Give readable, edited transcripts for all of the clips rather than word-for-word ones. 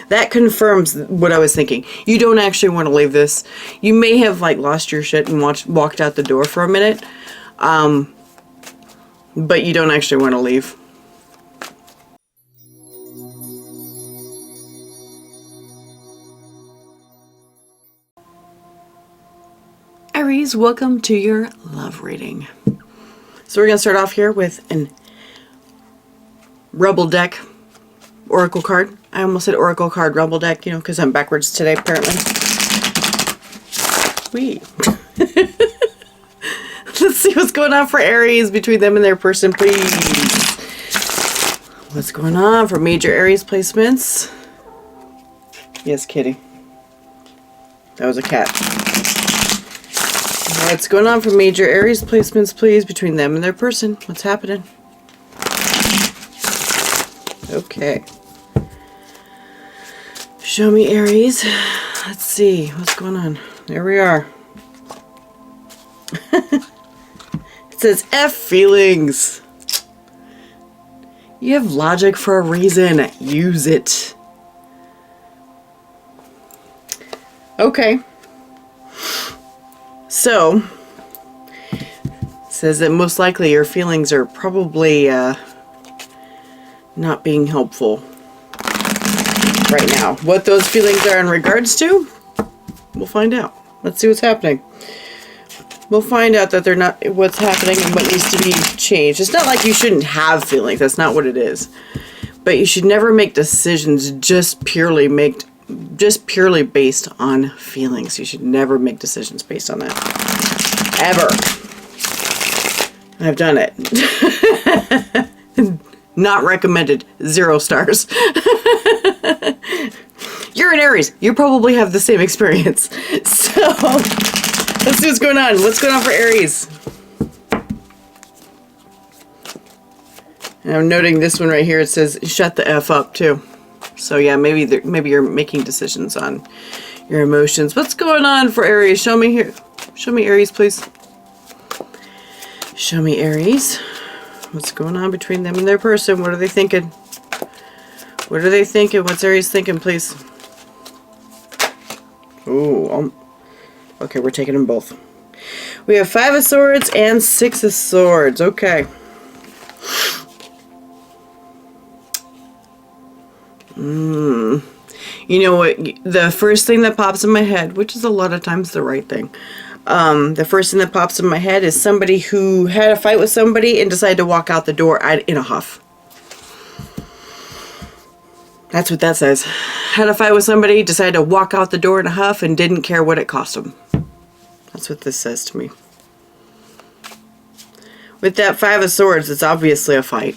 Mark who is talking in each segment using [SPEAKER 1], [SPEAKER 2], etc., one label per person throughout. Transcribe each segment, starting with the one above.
[SPEAKER 1] That confirms what I was thinking. You don't actually want to leave this. You may have like lost your shit and walked out the door for a minute. But you don't actually want to leave. Aries, welcome to your love reading. So we're going to start off here with an Rebel deck oracle card. I almost said oracle card Rebel deck, you know, because I'm backwards today apparently. Whee. Let's see what's going on for Aries between them and their person, please. What's going on for major Aries placements? Yes, kitty. That was a cat. What's going on for major Aries placements, please, between them and their person? What's happening? Okay. Show me Aries. Let's see. What's going on? There we are. It says F feelings. You have logic for a reason. Use it. Okay. So, it says that most likely your feelings are probably not being helpful right now. What those feelings are in regards to, we'll find out. Let's see what's happening. We'll find out that they're not what's happening and what needs to be changed. It's not like you shouldn't have feelings. That's not what it is. But you should never make decisions just purely based on feelings. You should never make decisions based on that. Ever. I've done it. Not recommended. 0 stars. You're an Aries. You probably have the same experience. So, let's see what's going on. What's going on for Aries? And I'm noting this one right here. It says, shut the F up, too. So, yeah, maybe you're making decisions on your emotions. What's going on for Aries? Show me here. Show me Aries, please. Show me Aries. What's going on between them and their person? What are they thinking? What are they thinking? What's Aries thinking, please? Ooh, okay, we're taking them both. We have 5 of Swords and 6 of Swords. Okay. You know what? The first thing that pops in my head, which is a lot of times the right thing, the first thing that pops in my head is somebody who had a fight with somebody and decided to walk out the door in a huff. That's what that says. Had a fight with somebody, decided to walk out the door in a huff, and didn't care what it cost them. That's what this says to me. With that 5 of Swords, it's obviously a fight.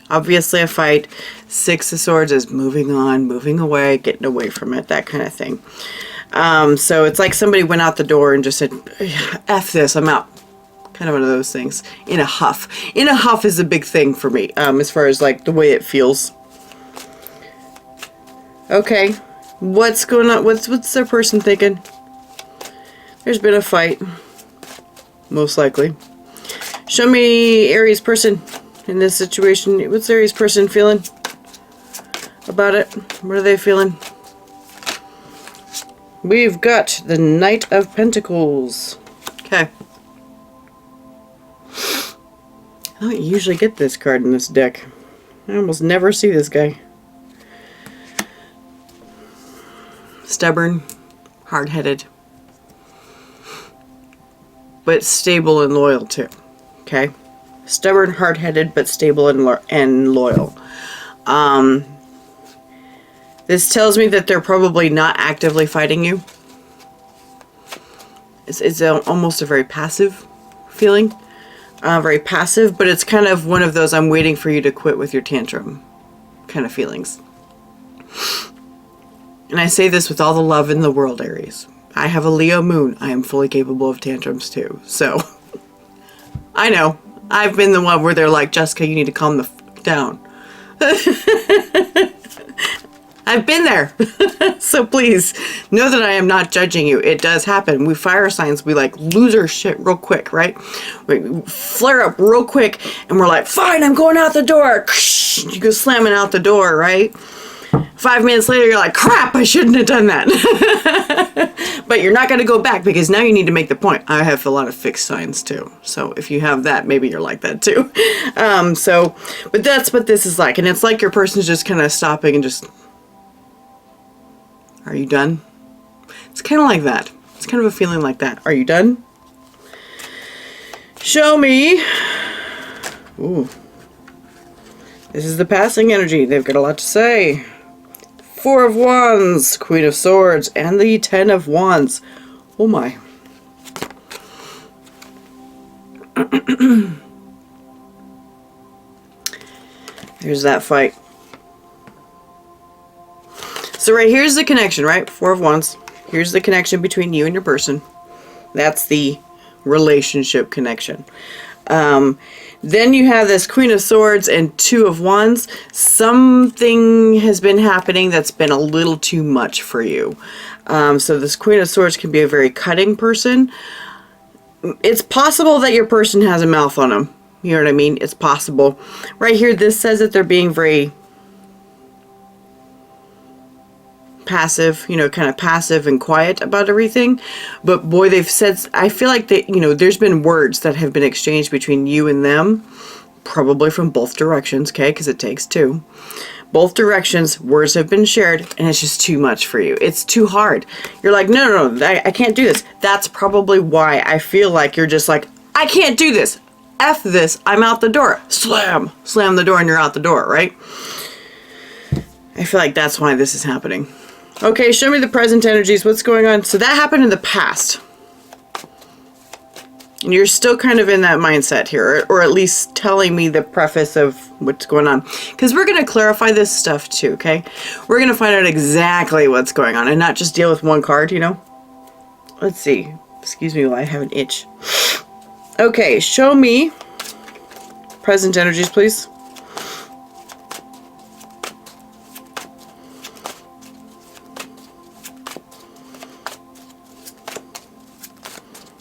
[SPEAKER 1] Obviously a fight. 6 of Swords is moving on, moving away, getting away from it, that kind of thing. So it's like somebody went out the door and just said, F this, I'm out. Kind of one of those things. In a huff. In a huff is a big thing for me, as far as like the way it feels. Okay. What's going on? What's their person thinking? There's been a fight. Most likely. Show me Aries person in this situation. What's Aries person feeling about it? What are they feeling? We've got the Knight of Pentacles. Okay. I don't usually get this card in this deck. I almost never see this guy. Stubborn, hard-headed, but stable and loyal too. Okay? Stubborn, hard-headed, but stable and loyal. This tells me that they're probably not actively fighting you. It's almost a very passive feeling. Very passive, but it's kind of one of those I'm waiting for you to quit with your tantrum kind of feelings. And I say this with all the love in the world, Aries. I have a Leo moon. I am fully capable of tantrums too. So, I know. I've been the one where they're like, Jessica, you need to calm the f down. I've been there. So please, know that I am not judging you. It does happen. We fire signs, we like lose our shit real quick, right? We flare up real quick and we're like, fine, I'm going out the door. You go slamming out the door, right? 5 minutes later, you're like, crap, I shouldn't have done that. But you're not going to go back because now you need to make the point. I have a lot of fixed signs too. So if you have that, maybe you're like that too. But that's what this is like. And it's like your person's just kind of stopping and just, are you done? It's kind of like that. It's kind of a feeling like that. Are you done? Show me. Ooh. This is the passing energy. They've got a lot to say. 4 of Wands, Queen of Swords, and the 10 of Wands. Oh my. There's that fight. So right here's the connection, right? 4 of Wands. Here's the connection between you and your person. That's the relationship connection. Then you have this Queen of Swords and 2 of Wands. Something has been happening that's been a little too much for you. So this Queen of Swords can be a very cutting person. It's possible that your person has a mouth on them. You know what I mean? It's possible. Right here, this says that they're being very passive, you know, kind of passive and quiet about everything. But boy, they've said, I feel like that, you know, there's been words that have been exchanged between you and them, probably from both directions, okay, because it takes 2. Both directions, words have been shared, and it's just too much for you. It's too hard. You're like, no, I can't do this. That's probably why I feel like you're just like, I can't do this. F this, I'm out the door. Slam the door and you're out the door, right? I feel like that's why this is happening. Okay, show me the present energies. What's going on? So that happened in the past. And you're still kind of in that mindset here, or at least telling me the preface of what's going on. Because we're going to clarify this stuff too, okay? We're going to find out exactly what's going on and not just deal with one card, you know? Let's see. Excuse me while I have an itch. Okay, show me present energies, please.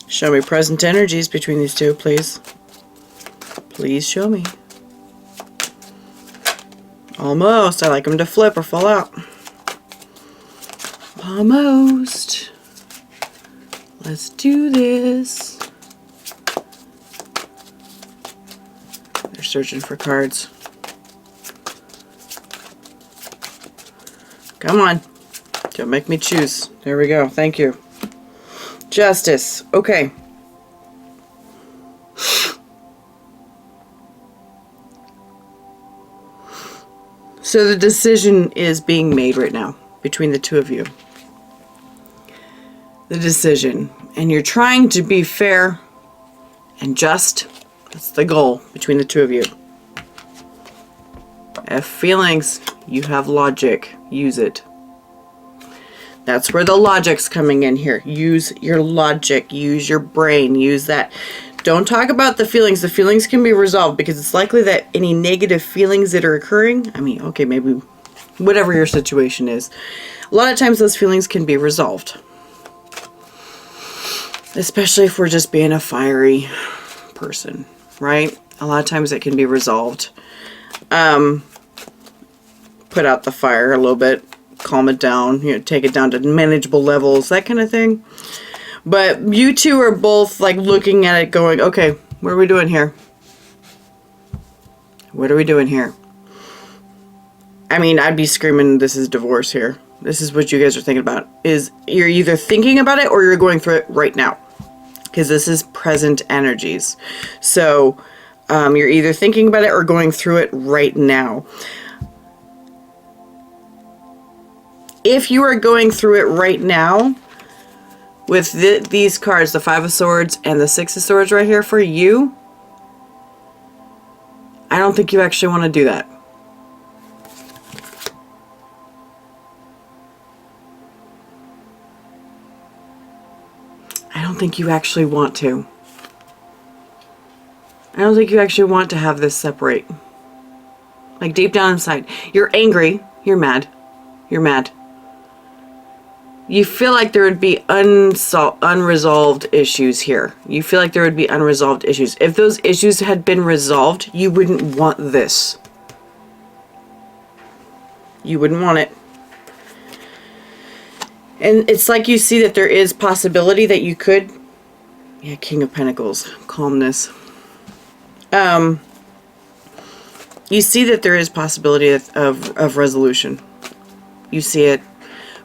[SPEAKER 1] Show me present energies between these two, please. Please show me. Almost. I like them to flip or fall out. Almost. Let's do this. They're searching for cards. Come on. Don't make me choose. There we go. Thank you. Justice. Okay. So the decision is being made right now between the 2 of you. The decision. And you're trying to be fair and just. That's the goal between the 2 of you. Have feelings. You have logic. Use it. That's where the logic's coming in here. Use your logic. Use your brain. Use that. Don't talk about the feelings. The feelings can be resolved because it's likely that any negative feelings that are occurring, I mean, okay, maybe whatever your situation is, a lot of times those feelings can be resolved. Especially if we're just being a fiery person, right? A lot of times it can be resolved. Put out the fire a little bit. Calm it down, you know, take it down to manageable levels, that kind of thing. But you two are both like looking at it going, okay, what are we doing here? What are we doing here? I mean, I'd be screaming, this is divorce here. This is what you guys are thinking about. Is you're either thinking about it or you're going through it right now. Because this is present energies. So you're either thinking about it or going through it right now. If you are going through it right now, with these cards, the 5 of Swords and the 6 of Swords right here for you, I don't think you actually want to do that. I don't think you actually want to. I don't think you actually want to have this separate. Like deep down inside. You're angry. You're mad. You're mad. You feel like there would be unresolved issues here. You feel like there would be unresolved issues. If those issues had been resolved, you wouldn't want this. You wouldn't want it. And it's like you see that there is possibility that you could... Yeah, King of Pentacles. Calmness. You see that there is possibility of resolution. You see it,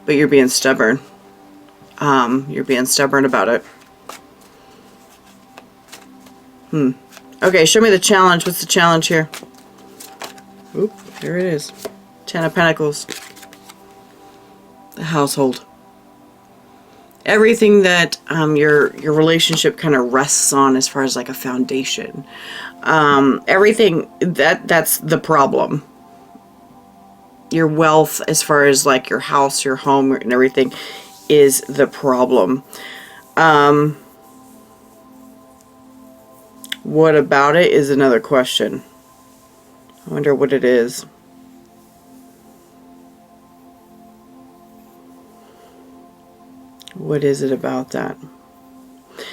[SPEAKER 1] but you're being stubborn. You're being stubborn about it. Okay, show me the challenge. What's the challenge here? Oop, there it is. 10 of Pentacles. The household. Everything that your relationship kind of rests on as far as like a foundation. Everything that's the problem. Your wealth as far as like your house, your home, and everything is the problem. What about it is another question. I wonder what it is. What is it about that?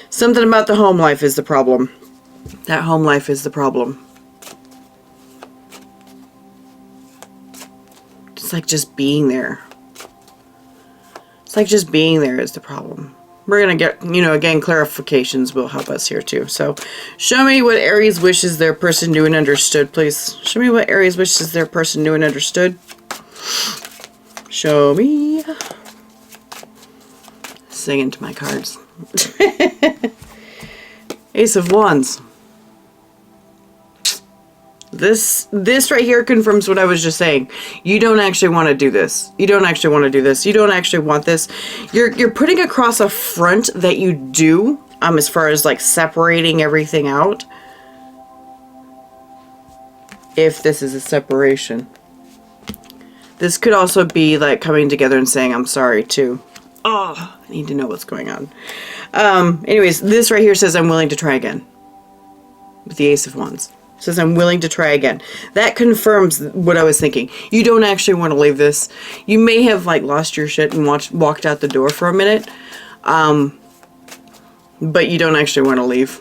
[SPEAKER 1] Something about the home life is the problem. That home life is the problem. It's like just being there. It's like just being there is the problem. We're going to get, you know, again, clarifications will help us here too. So show me what Aries wishes their person knew and understood, please. Show me what Aries wishes their person knew and understood. Show me. Singing to my cards. Ace of Wands. This right here confirms what I was just saying. You don't actually want to do this. You don't actually want to do this. You don't actually want this. You're putting across a front that you do, as far as like separating everything out. If this is a separation. This could also be like coming together and saying, I'm sorry too. Oh, I need to know what's going on. Anyways, this right here says, I'm willing to try again. With the Ace of Wands. It says, I'm willing to try again. That confirms what I was thinking. You don't actually want to leave this. You may have like lost your shit and walked out the door for a minute. But you don't actually want to leave.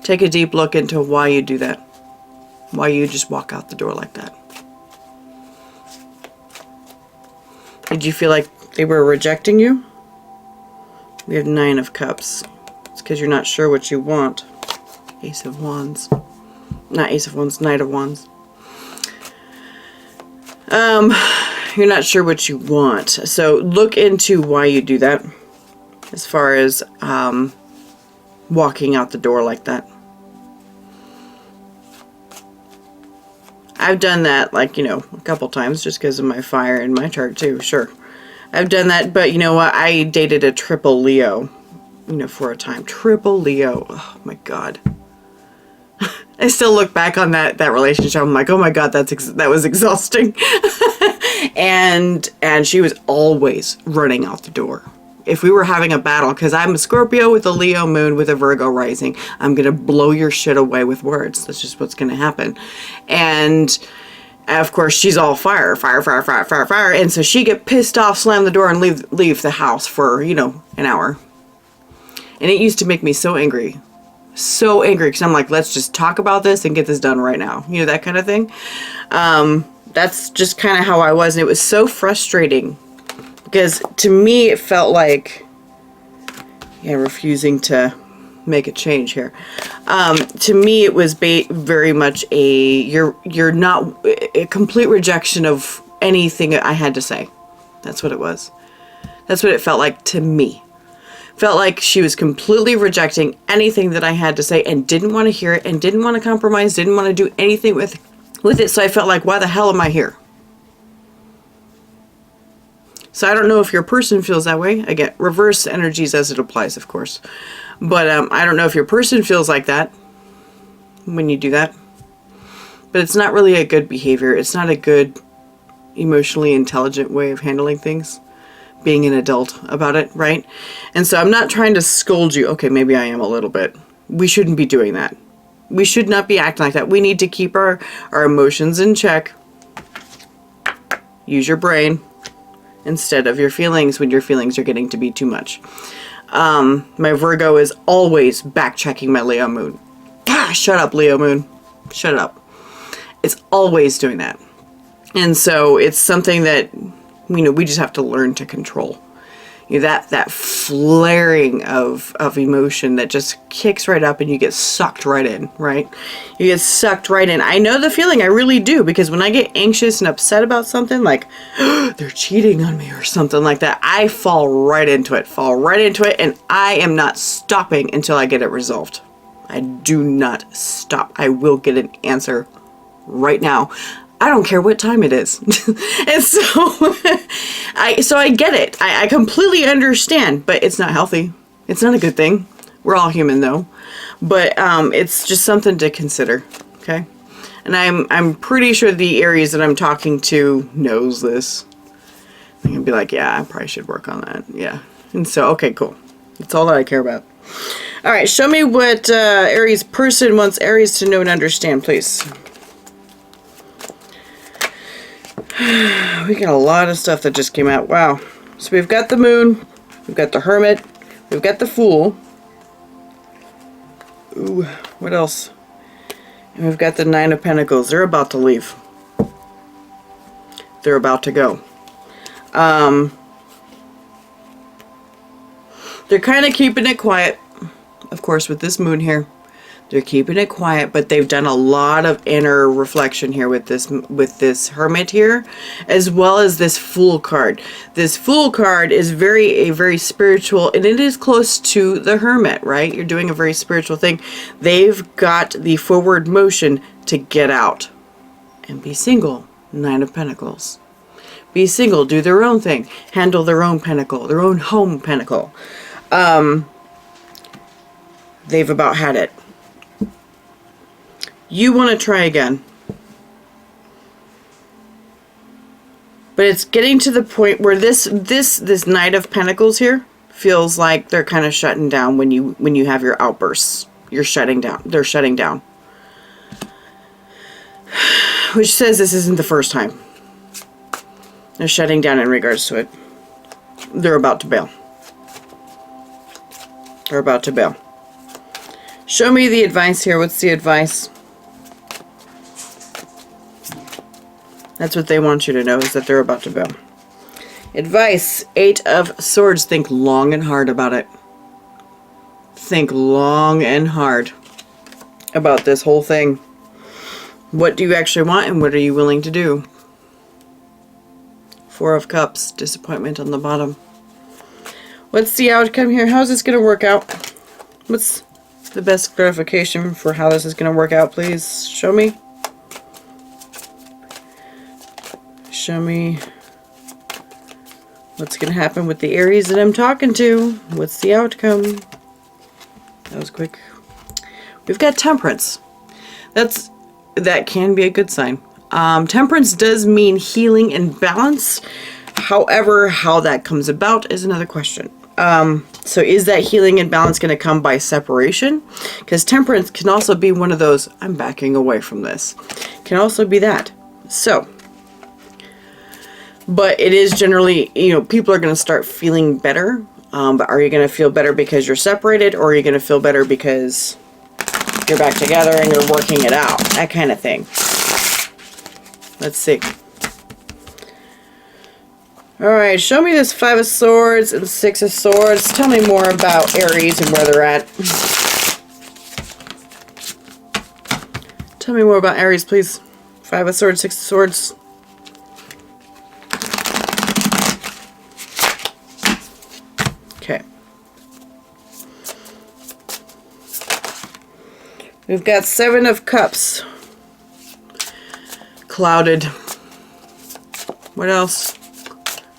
[SPEAKER 1] Take a deep look into why you do that. Why you just walk out the door like that. Did you feel like they were rejecting you? We have 9 of Cups. It's because you're not sure what you want. Ace of Wands. Not Ace of Wands, Knight of Wands. You're not sure what you want. So look into why you do that. As far as walking out the door like that. I've done that, like, you know, a couple times just because of my fire in my chart too, sure. I've done that, but you know what? I dated a triple Leo, you know, for a time. Triple Leo. Oh my God. I still look back on that relationship. I'm like, oh my God, that was exhausting. and she was always running out the door. If we were having a battle, because I'm a Scorpio with a Leo moon with a Virgo rising, I'm going to blow your shit away with words. That's just what's going to happen. And of course, she's all fire. And so she get pissed off, slam the door, and leave the house for, you know, an hour. And it used to make me so angry. So angry, because I'm like, let's just talk about this and get this done right now. You know, that kind of thing. That's just kind of how I was. And it was so frustrating. Because to me, it felt like, yeah, refusing to make a change here. To me, it was very much you're not a complete rejection of anything I had to say. That's what it was. That's what it felt like to me. Felt like she was completely rejecting anything that I had to say and didn't want to hear it and didn't want to compromise, didn't want to do anything with it. So I felt like, why the hell am I here? So I don't know if your person feels that way. Again, reverse energies as it applies, of course. But I don't know if your person feels like that when you do that. But it's not really a good behavior. It's not a good, emotionally intelligent way of handling things. Being an adult about it, right? And so I'm not trying to scold you. Okay, maybe I am a little bit. We shouldn't be doing that. We should not be acting like that. We need to keep our emotions in check. Use your brain instead of your feelings when your feelings are getting to be too much. My Virgo is always back-checking my Leo moon. Ah, shut up, Leo moon. Shut up. It's always doing that. And so it's something that, you know, we just have to learn to control. You know, that flaring of emotion that just kicks right up and you get sucked right in, right? You get sucked right in. I know the feeling, I really do, because when I get anxious and upset about something, like, they're cheating on me or something like that, I fall right into it, and I am not stopping until I get it resolved. I do not stop. I will get an answer right now. I don't care what time it is. And so I get it. I completely understand, but it's not healthy. It's not a good thing. We're all human though. But it's just something to consider, okay? And I'm pretty sure the Aries that I'm talking to knows this. I'm gonna be like, yeah, I probably should work on that. Yeah. And so, okay, cool. That's all that I care about. All right, show me what Aries person wants Aries to know and understand, please. We got a lot of stuff that just came out. Wow. So we've got the Moon, we've got the Hermit, we've got the Fool. Ooh, what else? And we've got the Nine of Pentacles. They're about to leave. They're about to go. They're kind of keeping it quiet. Of course, with this Moon here. They're keeping it quiet, but they've done a lot of inner reflection here with this Hermit here, as well as this Fool card. This Fool card is a very spiritual, and it is close to the Hermit, right? You're doing a very spiritual thing. They've got the forward motion to get out and be single. Nine of Pentacles. Be single, do their own thing, handle their own pentacle, their own home pentacle. They've about had it. You want to try again. But it's getting to the point where this Knight of Pentacles here feels like they're kind of shutting down when you have your outbursts. You're shutting down. They're shutting down. Which says this isn't the first time. They're shutting down in regards to it. They're about to bail. They're about to bail. Show me the advice here. What's the advice? That's what they want you to know, is that they're about to bail. Advice, Eight of Swords. Think long and hard about it. Think long and hard about this whole thing. What do you actually want and what are you willing to do? Four of Cups, disappointment on the bottom. What's the outcome here? How's this going to work out? What's the best clarification for how this is going to work out, please? Show me. Show me what's going to happen with the Aries that I'm talking to. What's the outcome? That was quick. We've got Temperance. That can be a good sign. Temperance does mean healing and balance. However, how that comes about is another question. So is that healing and balance going to come by separation? Because Temperance can also be one of those, I'm backing away from this. Can also be that. So, but it is generally, you know, people are going to start feeling better. But are you going to feel better because you're separated, or are you going to feel better because you're back together and you're working it out? That kind of thing. Let's see. Alright, show me this Five of Swords and Six of Swords. Tell me more about Aries and where they're at. Tell me more about Aries, please. Five of Swords, Six of Swords. Okay. We've got Seven of Cups. Clouded. What else?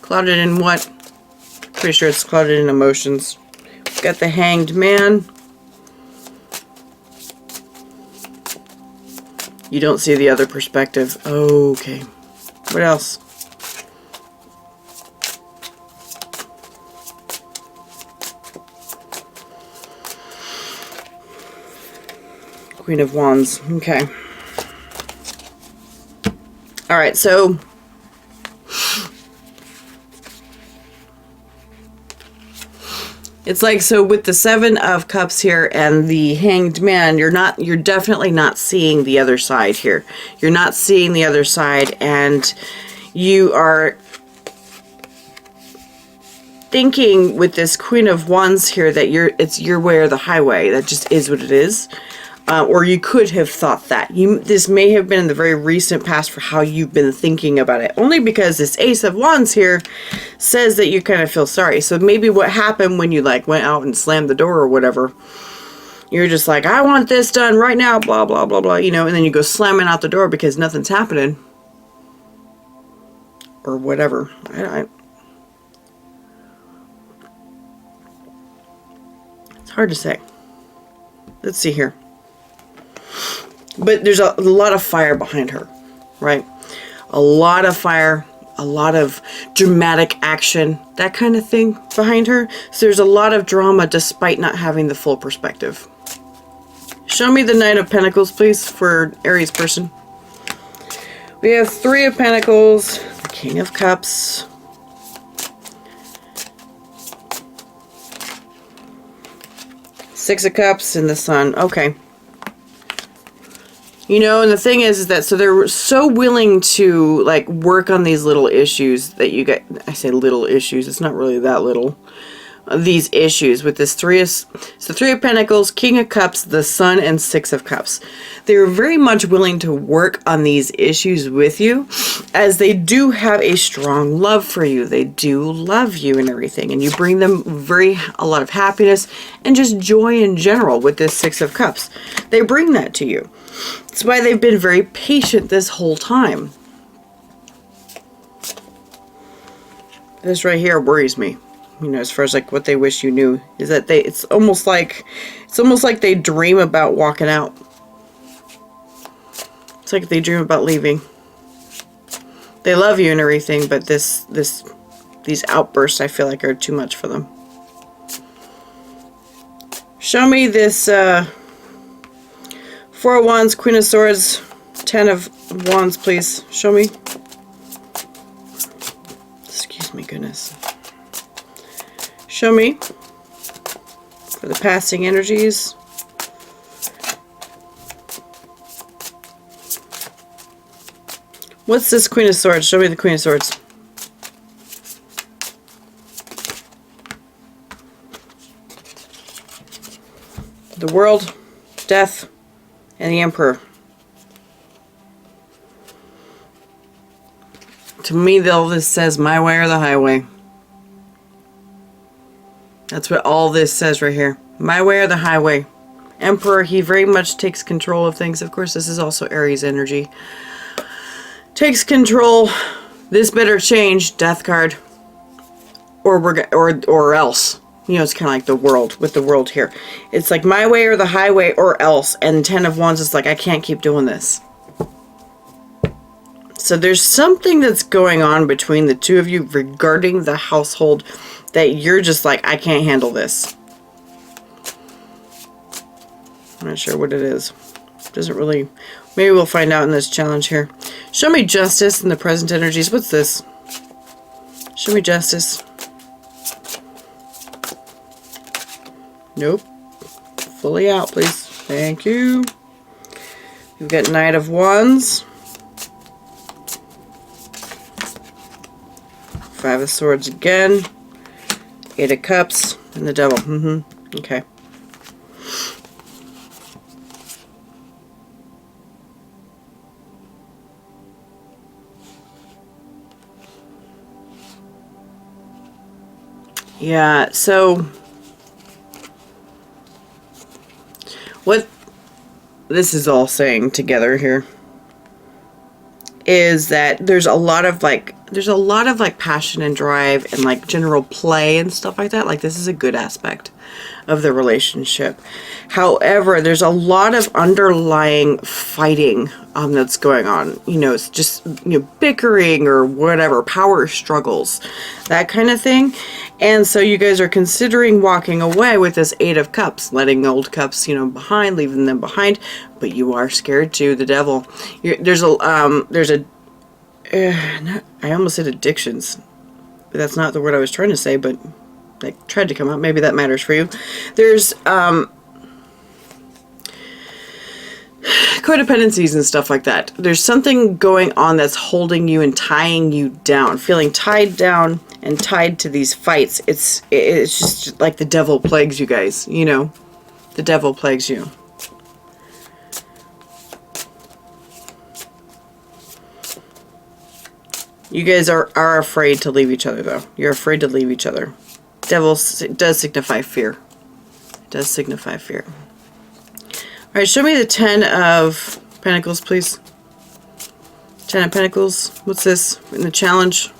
[SPEAKER 1] Clouded in what? Pretty sure it's clouded in emotions. We've got the Hanged Man. You don't see the other perspective. Okay. What else? Queen of Wands. Okay. Alright, so It's like, so with the Seven of Cups here and the Hanged Man, you're definitely not seeing the other side here. You're not seeing the other side, and you are thinking with this Queen of Wands here that it's your way or the highway. That just is what it is. Or you could have thought that. This may have been in the very recent past for how you've been thinking about it. Only because this Ace of Wands here says that you kind of feel sorry. So maybe what happened when you like went out and slammed the door or whatever. You're just like, I want this done right now, blah, blah, blah, blah, you know. And then you go slamming out the door because nothing's happening. Or whatever. It's hard to say. Let's see here. But there's a lot of fire behind her, right? A lot of fire, a lot of dramatic action, that kind of thing behind her. So there's a lot of drama despite not having the full perspective. Show me the Knight of Pentacles, please, for Aries person. We have Three of Pentacles, the King of Cups, Six of Cups, and the Sun. Okay. You know, and the thing is that, so they're so willing to, like, work on these little issues that you get. I say little issues, it's not really that little. These issues with this Three of Pentacles, King of Cups, the Sun, and Six of Cups. They're very much willing to work on these issues with you, as they do have a strong love for you. They do love you and everything, and you bring them a lot of happiness and just joy in general with this Six of Cups. They bring that to you. That's why they've been very patient this whole time. This right here worries me. You know, as far as like what they wish you knew, is that it's almost like they dream about walking out. It's like they dream about leaving. They love you and everything, but these outbursts I feel like are too much for them. Show me this Four of Wands, Queen of Swords, Ten of Wands, please. Show me. Excuse me, goodness. Show me for the passing energies. What's this Queen of Swords? Show me the Queen of Swords. The World, Death, and the Emperor. To me, all this says my way or the highway. That's what all this says right here. My way or the highway. Emperor, he very much takes control of things. Of course, this is also Aries energy. Takes control. This better change. Death card. Or else. You know, it's kind of like the World, with the World here. It's like my way or the highway or else. And Ten of Wands is like, I can't keep doing this. So there's something that's going on between the two of you regarding the household that you're just like, I can't handle this. I'm not sure what it is. Doesn't really... Maybe we'll find out in this challenge here. Show me Justice in the present energies. What's this? Show me Justice. Nope. Fully out, please. Thank you. We've got Knight of Wands. Five of Swords again. Eight of Cups. And the Devil. Okay. Yeah, so what this is all saying together here is that there's a lot of like passion and drive and like general play and stuff like that. Like this is a good aspect of the relationship. However, there's a lot of underlying fighting that's going on. You know, it's just, you know, bickering or whatever, power struggles, that kind of thing. And so you guys are considering walking away with this Eight of Cups, letting old cups, you know, behind, leaving them behind, but you are scared too, the Devil. I almost said addictions. That's not the word I was trying to say, but like tried to come out. Maybe that matters for you. There's codependencies and stuff like that. There's something going on that's holding you and tying you down, feeling tied down and tied to these fights. It's just like the devil plagues you guys, you know. The devil plagues you. You guys are afraid to leave each other, though. You're afraid to leave each other. Devil does signify fear. It does signify fear. All right, show me the 10 of Pentacles, please. 10 of Pentacles. What's this in the challenge?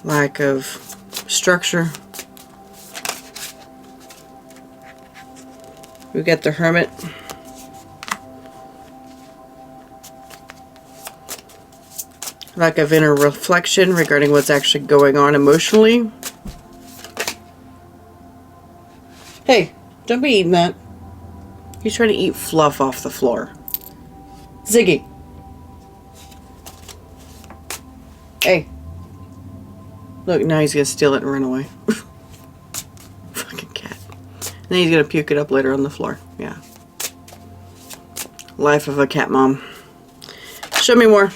[SPEAKER 1] Lack of structure. We've got the Hermit. Lack of inner reflection regarding what's actually going on emotionally. Hey, don't be eating that. He's trying to eat fluff off the floor. Ziggy. Hey. Look, now he's going to steal it and run away. Fucking cat. And then he's going to puke it up later on the floor. Yeah. Life of a cat mom. Show me more.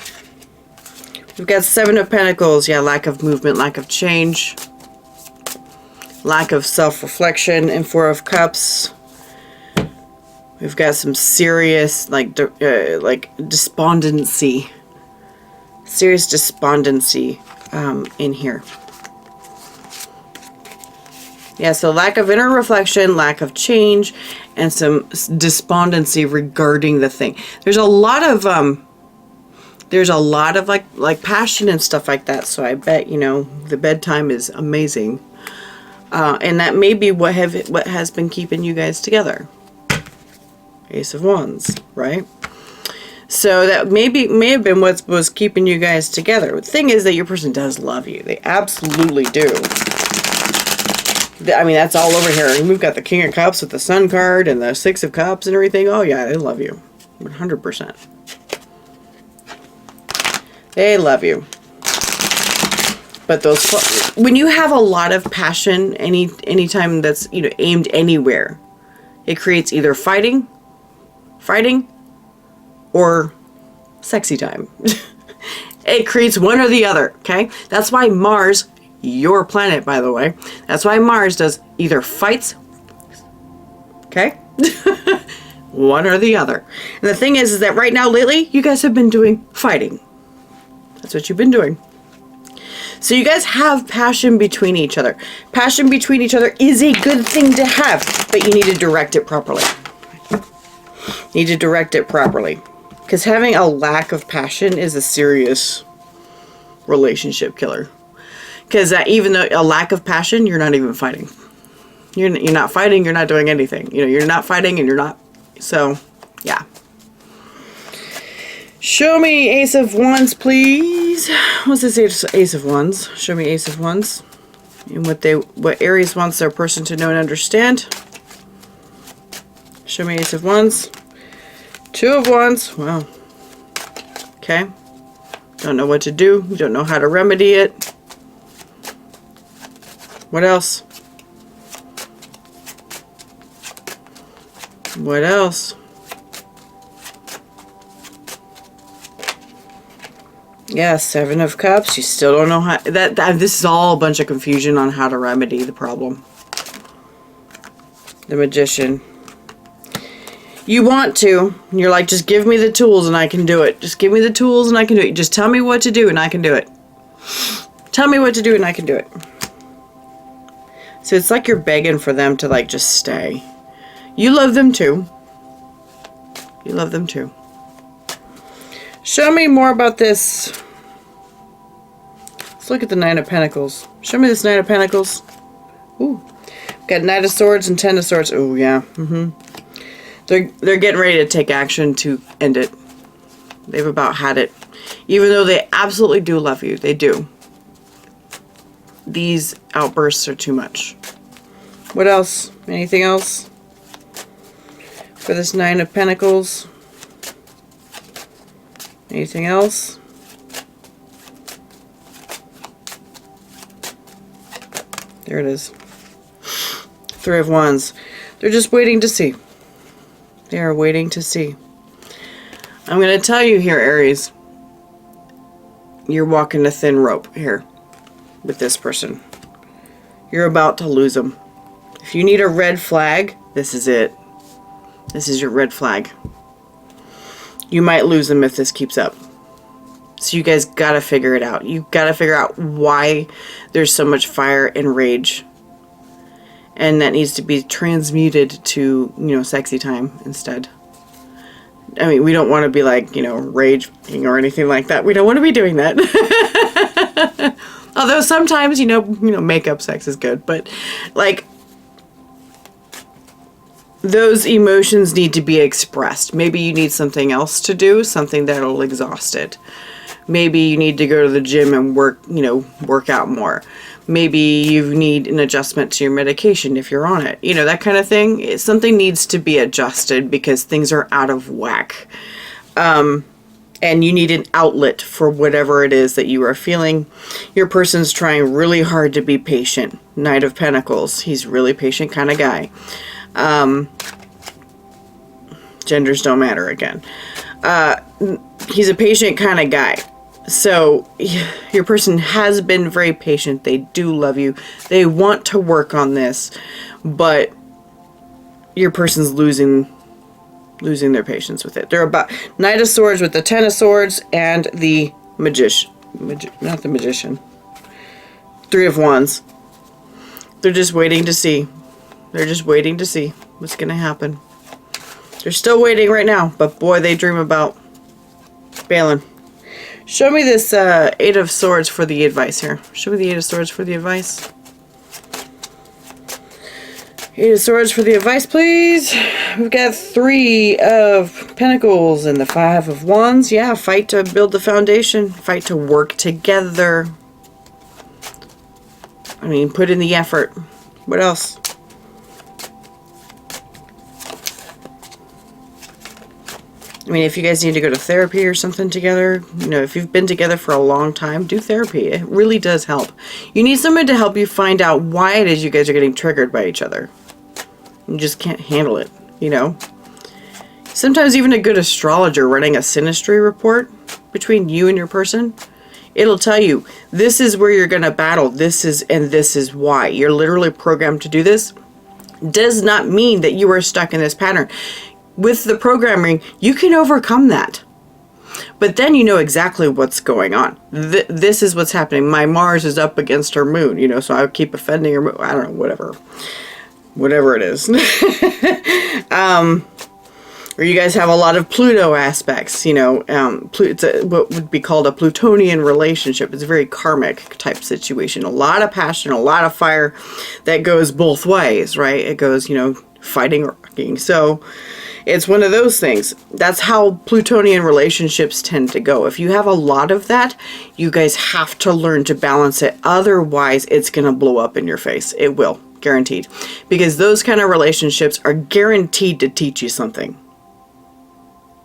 [SPEAKER 1] We've got 7 of Pentacles. Yeah, lack of movement, lack of change. Lack of self-reflection. And 4 of Cups. We've got some serious, like despondency. Serious despondency in here. Yeah, so lack of inner reflection, lack of change, and some despondency regarding the thing. There's a lot of like passion and stuff like that. So I bet, you know, the bedtime is amazing. And that may be what has been keeping you guys together. Ace of Wands, right? So that may have been what was keeping you guys together. The thing is that your person does love you. They absolutely do. I mean, that's all over here. And we've got the King of Cups with the Sun card and the 6 of Cups and everything. Oh yeah, they love you. 100%. They love you. But when you have a lot of passion, anytime that's, you know, aimed anywhere, it creates either fighting, or sexy time. It creates one or the other, okay? That's why Mars, your planet, by the way, that's why Mars does either fights, okay? One or the other. And the thing is that right now, lately, you guys have been doing fighting. That's what you've been doing. So you guys have passion between each other. Passion between each other is a good thing to have, but you need to direct it properly. Need to direct it properly. Because having a lack of passion is a serious relationship killer. Because even though a lack of passion, you're not even fighting. You're not fighting, you're not doing anything. You know, you're not fighting and you're not. So, yeah. Show me Ace of Wands, please. What's this Ace of Wands? Show me Ace of Wands. And what Aries wants their person to know and understand. Show me Ace of Wands. 2 of Wands. Wow. Okay. Don't know what to do. You don't know how to remedy it. What else? What else? Yeah, 7 of Cups. You still don't know how... This is all a bunch of confusion on how to remedy the problem. The Magician. You want to. You're like, just give me the tools and I can do it. Just give me the tools and I can do it. Just tell me what to do and I can do it. Tell me what to do and I can do it. So it's like you're begging for them to like just stay. You love them too. You love them too. Show me more about this. Let's look at the 9 of Pentacles. Show me this 9 of Pentacles. Ooh. Got Knight of Swords and 10 of Swords. Ooh, yeah. They're getting ready to take action to end it. They've about had it. Even though they absolutely do love you. They do. These outbursts are too much. What else? Anything else? For this 9 of Pentacles. Anything else? There it is. Three of Wands. They're just waiting to see. They are waiting to see. I'm going to tell you here, Aries. You're walking a thin rope here with this person. You're about to lose them. If you need a red flag, this is it. This is your red flag. You might lose them if this keeps up. So you guys got to figure it out. You got to figure out why there's so much fire and rage. And that needs to be transmuted to, you know, sexy time instead. I mean, we don't want to be like, you know, raging or anything like that. We don't want to be doing that. Although sometimes, you know, makeup sex is good. But, like, those emotions need to be expressed. Maybe you need something else to do, something that'll exhaust it. Maybe you need to go to the gym and work out more. Maybe you need an adjustment to your medication if you're on it. You know, that kind of thing. Something needs to be adjusted because things are out of whack. And you need an outlet for whatever it is that you are feeling. Your person's trying really hard to be patient. Knight of Pentacles. He's a really patient kind of guy. Genders don't matter again. He's a patient kind of guy. So your person has been very patient. They do love you. They want to work on this, but your person's losing their patience with it. They're about Knight of Swords with the Ten of Swords and the Magician. Not the Magician. Three of Wands. They're just waiting to see. They're just waiting to see what's going to happen. They're still waiting right now, but boy, they dream about bailing. Show me this Eight of Swords for the advice here. Show me the Eight of Swords for the advice. Eight of Swords for the advice, please. We've got Three of Pentacles and the Five of Wands. Yeah, fight to build the foundation. Fight to work together. I mean, put in the effort. What else? I mean, if you guys need to go to therapy or something together, you know, if you've been together for a long time, do therapy. It really does help. You need someone to help you find out why it is you guys are getting triggered by each other. You just can't handle it, you know. Sometimes even a good astrologer running a synastry report between you and your person, it'll tell you, this is where you're going to battle. This is why. You're literally programmed to do this. Does not mean that you are stuck in this pattern. With the programming, you can overcome that. But then you know exactly what's going on. This is what's happening. My Mars is up against her moon, you know, so I keep offending her moon. I don't know, whatever. Whatever it is. Or you guys have a lot of Pluto aspects, you know. It's what would be called a Plutonian relationship. It's a very karmic type situation. A lot of passion, a lot of fire that goes both ways, right? It goes, you know, fighting or rocking. So it's one of those things. That's how Plutonian relationships tend to go. If you have a lot of that, you guys have to learn to balance it. Otherwise, it's going to blow up in your face. It will, guaranteed. Because those kind of relationships are guaranteed to teach you something.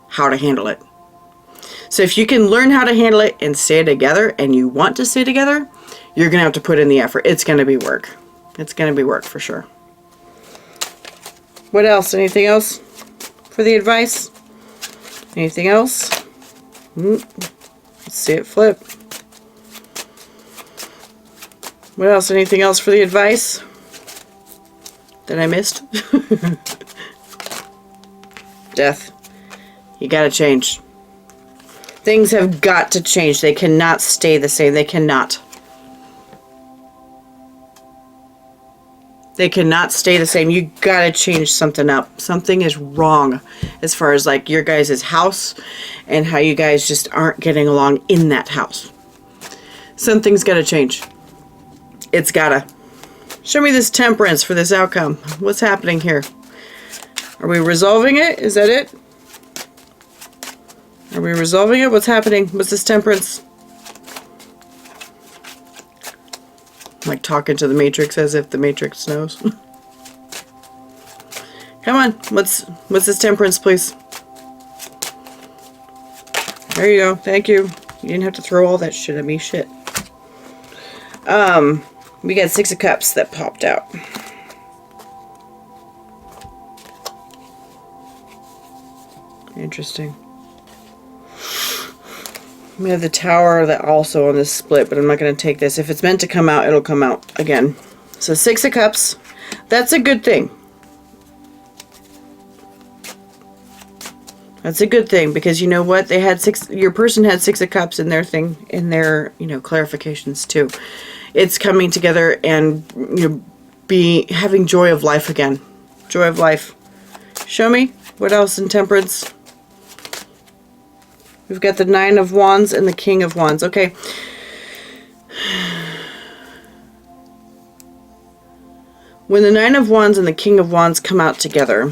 [SPEAKER 1] How to handle it. So if you can learn how to handle it and stay together, and you want to stay together, you're going to have to put in the effort. It's going to be work. It's going to be work for sure. What else? Anything else for the advice? Anything else? Let's see it flip. What else? Anything else for the advice that I missed? Death. You gotta change. Things have got to change. They cannot stay the same. They cannot. They cannot stay the same. You gotta change something up. Something is wrong as far as like your guys' house and how you guys just aren't getting along in that house. Something's gotta change. It's gotta. Show me this Temperance for this outcome. What's happening here? Are we resolving it? Is that it? Are we resolving it? What's happening? What's this Temperance? Like talking to the Matrix as if the Matrix knows. Come on. What's this Temperance, please? There you go. Thank you. You didn't have to throw all that shit at me. Shit. We got 6 of Cups that popped out. Interesting. We have the Tower that also on this split, but I'm not going to take this. If it's meant to come out, it'll come out again. So 6 of Cups. That's a good thing. That's a good thing, because you know what? They had 6, your person had 6 of Cups in their thing, in their, you know, clarifications too. It's coming together and, you know, having joy of life again. Joy of life. Show me what else in Temperance. We've got the 9 of Wands and the King of Wands. Okay. When the 9 of Wands and the King of Wands come out together,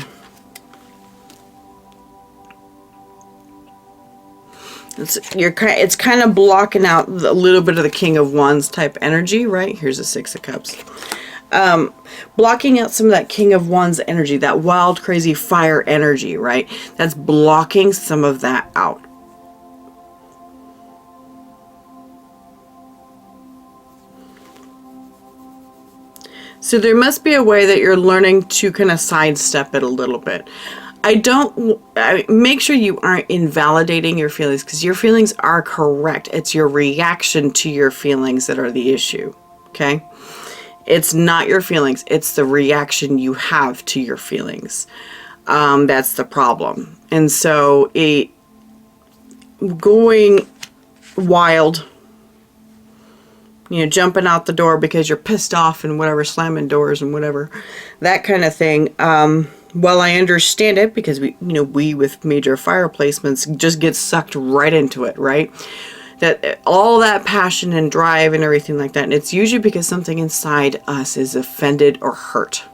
[SPEAKER 1] it's kind of blocking out a little bit of the King of Wands type energy, right? Here's a 6 of Cups. Blocking out some of that King of Wands energy, that wild, crazy fire energy, right? That's blocking some of that out. So there must be a way that you're learning to kind of sidestep it a little bit. Make sure you aren't invalidating your feelings, because your feelings are correct. It's your reaction to your feelings that are the issue, okay? It's not your feelings. It's the reaction you have to your feelings. That's the problem. And so going wild, you know, jumping out the door because you're pissed off and whatever, slamming doors and whatever, that kind of thing. Well, I understand it, because we with major fire placements just get sucked right into it, right? That all that passion and drive and everything like that. And it's usually because something inside us is offended or hurt.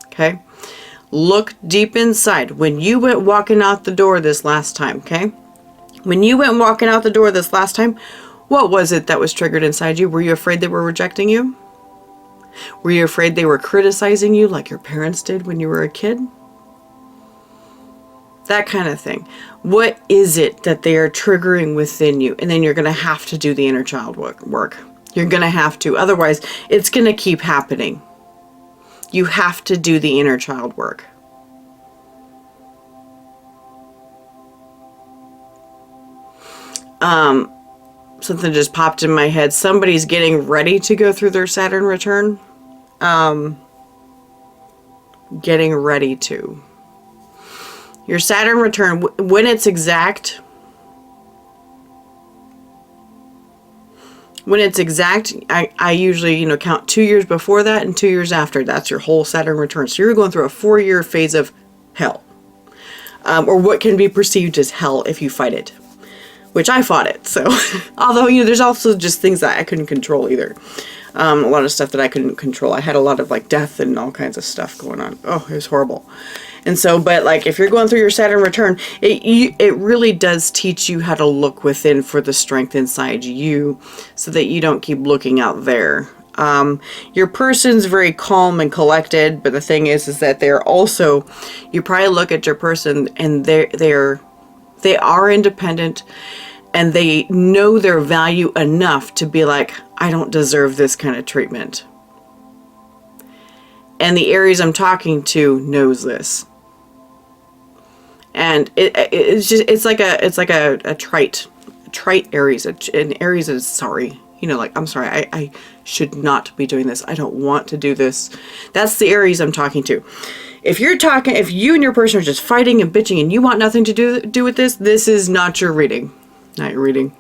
[SPEAKER 1] Okay? Look deep inside. When you went walking out the door this last time, okay? When you went walking out the door this last time, what was it that was triggered inside you? Were you afraid they were rejecting you? Were you afraid they were criticizing you like your parents did when you were a kid? That kind of thing. What is it that they are triggering within you? And then you're going to have to do the inner child work. You're going to have to. Otherwise, it's going to keep happening. You have to do the inner child work. Something just popped in my head. Somebody's getting ready to go through their Saturn return. Getting ready to. Your Saturn return, when it's exact, I usually, count 2 years before that and 2 years after. That's your whole Saturn return. So you're going through a 4-year phase of hell. Or what can be perceived as hell if you fight it. Which I fought it. So, although, there's also just things that I couldn't control either. A lot of stuff that I couldn't control. I had a lot of death and all kinds of stuff going on. Oh, it was horrible. And so, but if you're going through your Saturn return, it really does teach you how to look within for the strength inside you, so that you don't keep looking out there. Your person's very calm and collected, but the thing is that they're also, you probably look at your person and they are independent, and they know their value enough to be like, I don't deserve this kind of treatment. And the Aries I'm talking to knows this. And it's like a trite Aries. And Aries is sorry. I'm sorry. I should not be doing this. I don't want to do this. That's the Aries I'm talking to. If you and your person are just fighting and bitching and you want nothing to do with this, this is not your reading. Not your reading.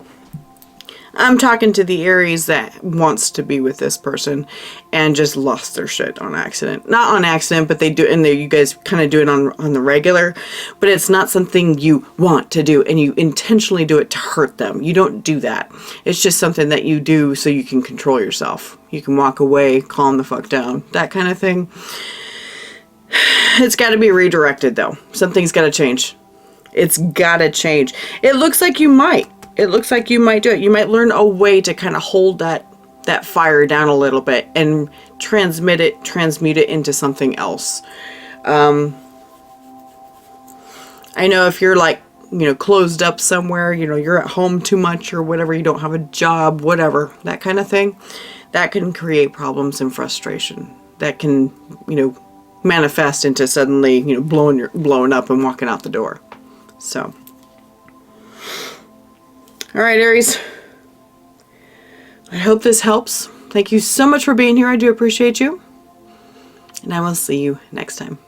[SPEAKER 1] I'm talking to the Aries that wants to be with this person and just lost their shit on accident. Not on accident, but they do, and you guys kind of do it on the regular, but it's not something you want to do, and you intentionally do it to hurt them. You don't do that. It's just something that you do so you can control yourself. You can walk away, calm the fuck down, that kind of thing. It's got to be redirected, though. Something's got to change. It's got to change. It looks like you might. It looks like you might do it. You might learn a way to kind of hold that fire down a little bit and transmute it into something else. I know if you're closed up somewhere, you're at home too much or whatever, you don't have a job, whatever, that kind of thing. that can create problems and frustration. That can, manifest into suddenly, blowing up and walking out the door. So, all right, Aries. I hope this helps. Thank you so much for being here. I do appreciate you. And I will see you next time.